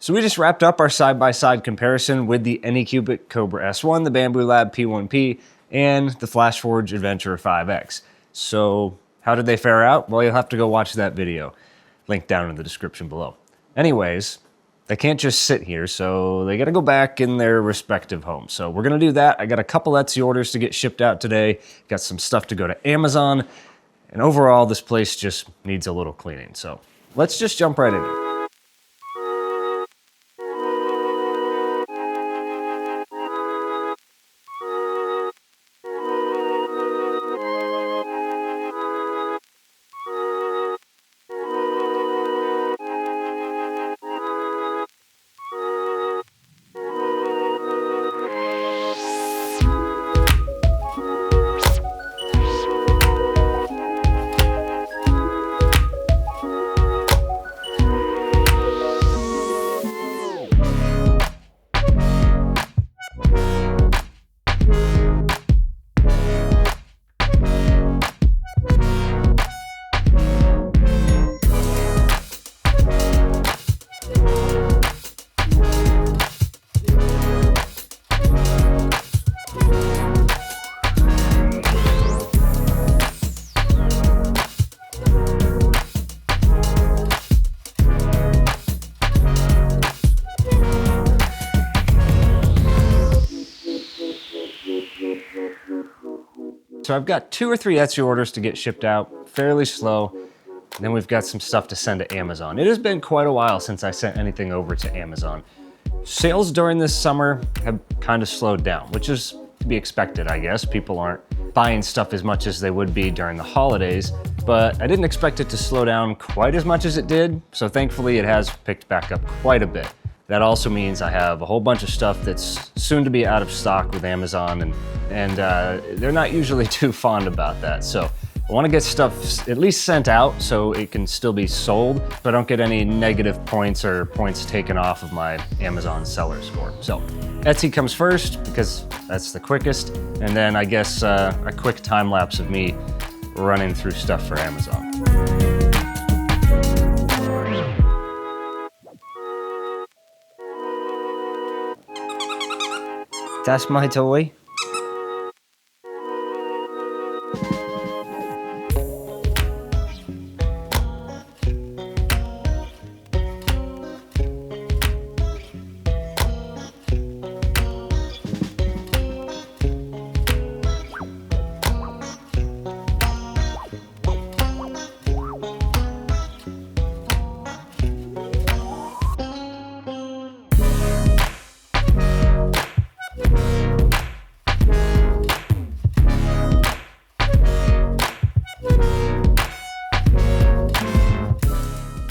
So we just wrapped up our side-by-side comparison with the Anycubic Cobra S1, the Bamboo Lab P1P, and the Flashforge Adventurer 5X. So how did they fare out? Well, you'll have to go watch that video. Link down in the description below. Anyways, they can't just sit here, so they gotta go back in their respective homes. So we're gonna do that. I got a couple Etsy orders to get shipped out today. Got some stuff to go to Amazon. And overall, this place just needs a little cleaning. So let's just jump right into it. So I've got 2 or 3 Etsy orders to get shipped out, fairly slow. And then we've got some stuff to send to Amazon. It has been quite a while since I sent anything over to Amazon. Sales during this summer have kind of slowed down, which is to be expected, I guess. People aren't buying stuff as much as they would be during the holidays, but I didn't expect it to slow down quite as much as it did. So thankfully it has picked back up quite a bit. That also means I have a whole bunch of stuff that's soon to be out of stock with Amazon, and they're not usually too fond about that. So I want to get stuff at least sent out so it can still be sold, so I don't get any negative points or points taken off of my Amazon seller score. So Etsy comes first because that's the quickest, and then I guess a quick time lapse of me running through stuff for Amazon. That's my toy.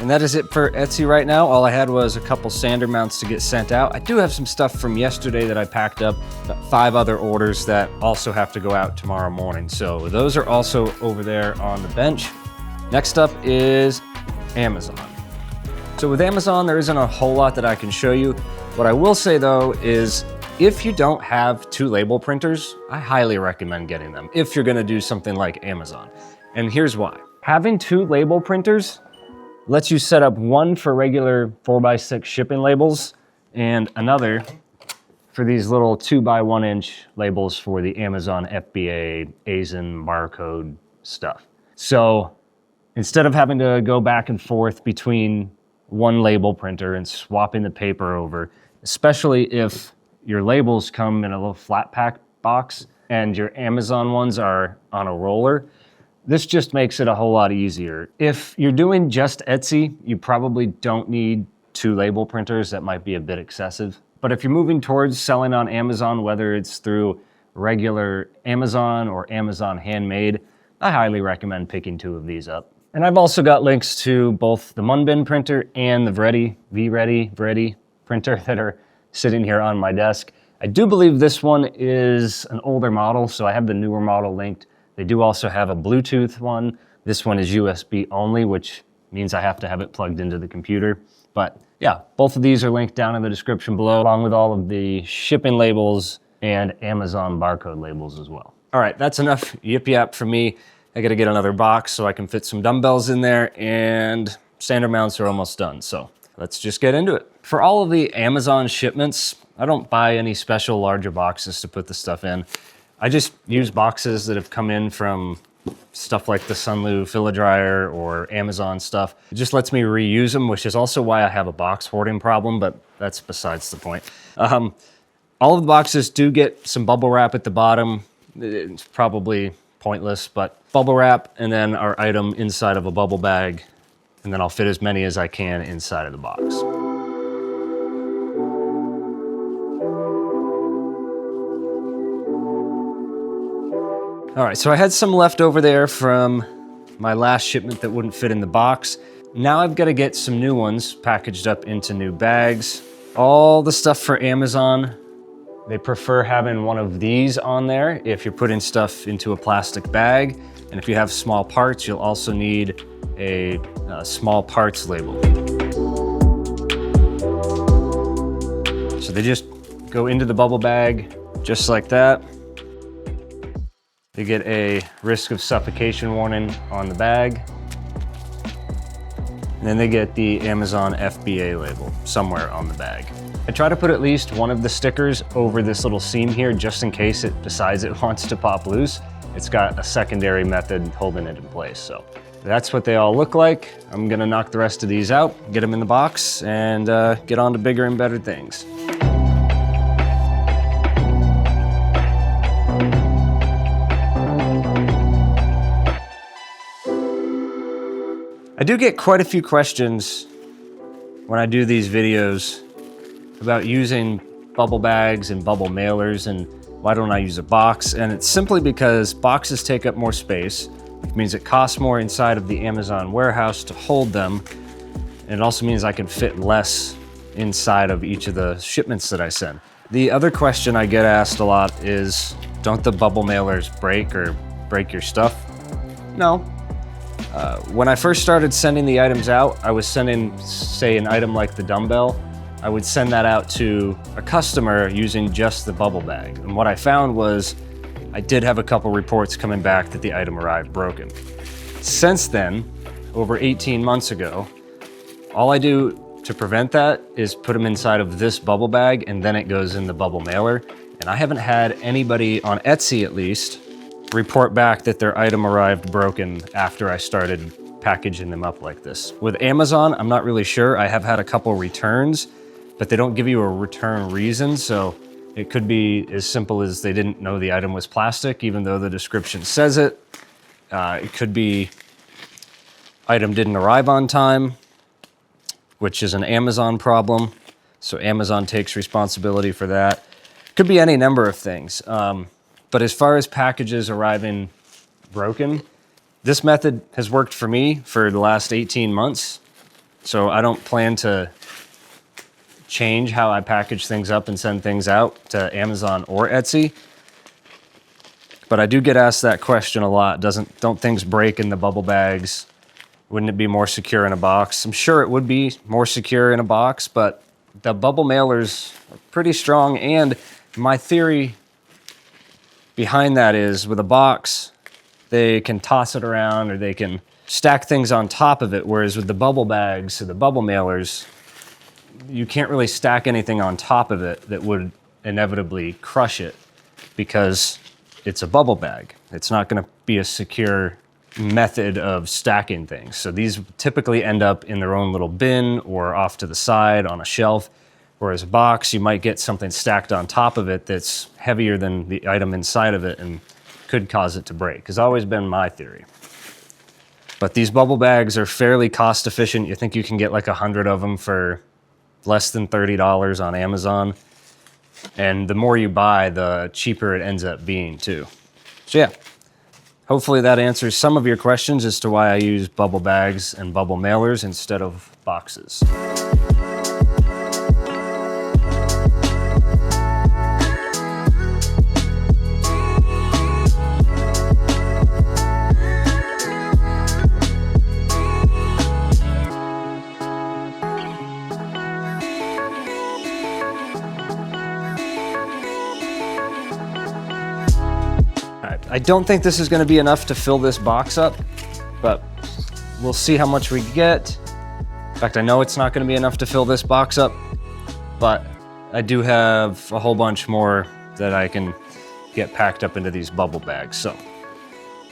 And that is it for Etsy right now. All I had was a couple sander mounts to get sent out. I do have some stuff from yesterday that I packed up, about 5 other orders that also have to go out tomorrow morning. So those are also over there on the bench. Next up is Amazon. So with Amazon, there isn't a whole lot that I can show you. What I will say though is if you don't have 2 label printers, I highly recommend getting them if you're gonna do something like Amazon. And here's why. Having 2 label printers lets you set up one for regular 4x6 shipping labels and another for these little 2x1 inch labels for the Amazon FBA, ASIN, barcode stuff. So instead of having to go back and forth between one label printer and swapping the paper over, especially if your labels come in a little flat pack box and your Amazon ones are on a roller, this just makes it a whole lot easier. If you're doing just Etsy, you probably don't need 2 label printers. That might be a bit excessive. But if you're moving towards selling on Amazon, whether it's through regular Amazon or Amazon Handmade, I highly recommend picking 2 of these up. And I've also got links to both the Munbin printer and the V-Ready printer that are sitting here on my desk. I do believe this one is an older model, so I have the newer model linked. They do also have a Bluetooth one. This one is USB only, which means I have to have it plugged into the computer. But yeah, both of these are linked down in the description below, along with all of the shipping labels and Amazon barcode labels as well. All right, that's enough yip yap for me. I gotta get another box so I can fit some dumbbells in there, and sander mounts are almost done. So let's just get into it. For all of the Amazon shipments, I don't buy any special larger boxes to put the stuff in. I just use boxes that have come in from stuff like the Sunlu Fila Dryer or Amazon stuff. It just lets me reuse them, which is also why I have a box hoarding problem, but that's besides the point. All of the boxes do get some bubble wrap at the bottom. It's probably pointless, but bubble wrap and then our item inside of a bubble bag, and then I'll fit as many as I can inside of the box. All right, so I had some left over there from my last shipment that wouldn't fit in the box. Now I've got to get some new ones packaged up into new bags. All the stuff for Amazon, they prefer having one of these on there if you're putting stuff into a plastic bag. And if you have small parts, you'll also need a small parts label. So they just go into the bubble bag just like that. They get a risk of suffocation warning on the bag. And then they get the Amazon FBA label somewhere on the bag. I try to put at least one of the stickers over this little seam here just in case it decides it wants to pop loose. It's got a secondary method holding it in place. So that's what they all look like. I'm gonna knock the rest of these out, get them in the box, and get on to bigger and better things. I do get quite a few questions when I do these videos about using bubble bags and bubble mailers and why don't I use a box? And it's simply because boxes take up more space, which means it costs more inside of the Amazon warehouse to hold them. And it also means I can fit less inside of each of the shipments that I send. The other question I get asked a lot is, don't the bubble mailers break or break your stuff? No. When I first started sending the items out, I was sending, say, an item like the dumbbell. I would send that out to a customer using just the bubble bag. And what I found was I did have a couple reports coming back that the item arrived broken. Since then, over 18 months ago, all I do to prevent that is put them inside of this bubble bag and then it goes in the bubble mailer. And I haven't had anybody on Etsy, at least, report back that their item arrived broken after I started packaging them up like this. With Amazon, I'm not really sure. I have had a couple returns, but they don't give you a return reason. So it could be as simple as they didn't know the item was plastic, even though the description says it. It could be item didn't arrive on time, which is an Amazon problem. So Amazon takes responsibility for that. Could be any number of things. But as far as packages arriving broken, this method has worked for me for the last 18 months. So I don't plan to change how I package things up and send things out to Amazon or Etsy. But I do get asked that question a lot. Don't things break in the bubble bags? Wouldn't it be more secure in a box? I'm sure it would be more secure in a box, but the bubble mailers are pretty strong. And my theory behind that is with a box, they can toss it around or they can stack things on top of it. Whereas with the bubble bags or the bubble mailers, you can't really stack anything on top of it that would inevitably crush it because it's a bubble bag. It's not going to be a secure method of stacking things. So these typically end up in their own little bin or off to the side on a shelf. Whereas a box, you might get something stacked on top of it that's heavier than the item inside of it and could cause it to break. It's always been my theory. But these bubble bags are fairly cost efficient. You think you can get like 100 of them for less than $30 on Amazon. And the more you buy, the cheaper it ends up being too. So yeah, hopefully that answers some of your questions as to why I use bubble bags and bubble mailers instead of boxes. I don't think this is going to be enough to fill this box up, but we'll see how much we get. In fact, I know it's not going to be enough to fill this box up. but I do have a whole bunch more that I can get packed up into these bubble bags. So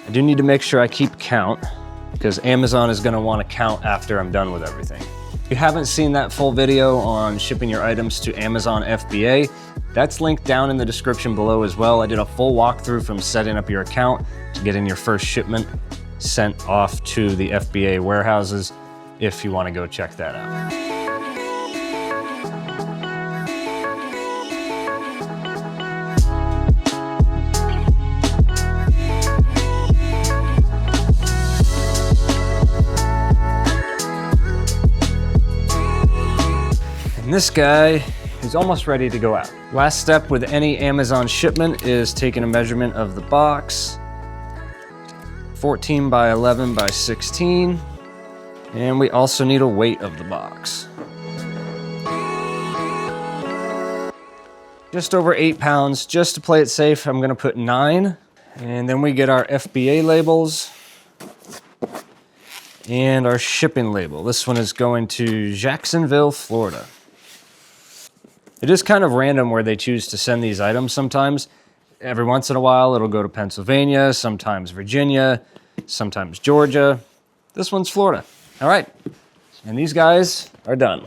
I do need to make sure I keep count, because Amazon is going to want to count after I'm done with everything. If you haven't seen that full video on shipping your items to Amazon FBA, that's linked down in the description below as well. I did a full walkthrough from setting up your account to getting your first shipment sent off to the FBA warehouses, if you want to go check that out. And this guy is almost ready to go out. Last step with any Amazon shipment is taking a measurement of the box. 14 by 11 by 16. And we also need a weight of the box. Just over 8 pounds. Just to play it safe, I'm gonna put 9. And then we get our FBA labels and our shipping label. This one is going to Jacksonville, Florida. It is kind of random where they choose to send these items sometimes. Every once in a while, it'll go to Pennsylvania, sometimes Virginia, sometimes Georgia. This one's Florida. All right, and these guys are done.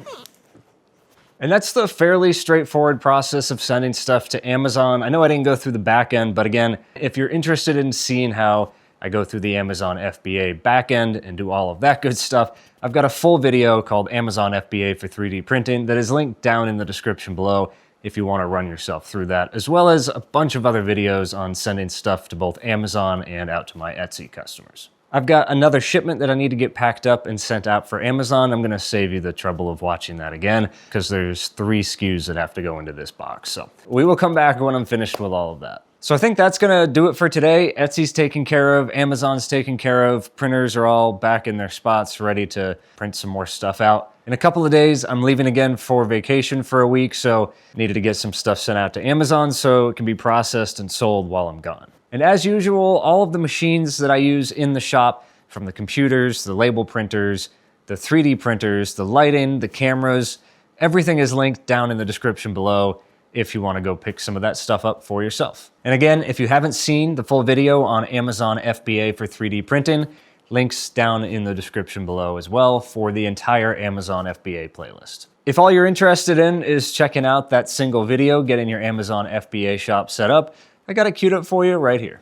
And that's the fairly straightforward process of sending stuff to Amazon. I know I didn't go through the back end, but again, if you're interested in seeing how I go through the Amazon FBA backend and do all of that good stuff, I've got a full video called Amazon FBA for 3D printing that is linked down in the description below if you want to run yourself through that, as well as a bunch of other videos on sending stuff to both Amazon and out to my Etsy customers. I've got another shipment that I need to get packed up and sent out for Amazon. I'm gonna save you the trouble of watching that again, because there's 3 SKUs that have to go into this box. So we will come back when I'm finished with all of that. So I think that's gonna do it for today. Etsy's taken care of, Amazon's taken care of, printers are all back in their spots, ready to print some more stuff out. In a couple of days, I'm leaving again for vacation for a week, so needed to get some stuff sent out to Amazon so it can be processed and sold while I'm gone. And as usual, all of the machines that I use in the shop, from the computers, the label printers, the 3D printers, the lighting, the cameras, everything is linked down in the description below if you want to go pick some of that stuff up for yourself. And again, if you haven't seen the full video on Amazon FBA for 3D printing, links down in the description below as well for the entire Amazon FBA playlist. If all you're interested in is checking out that single video, getting your Amazon FBA shop set up, I got it queued up for you right here.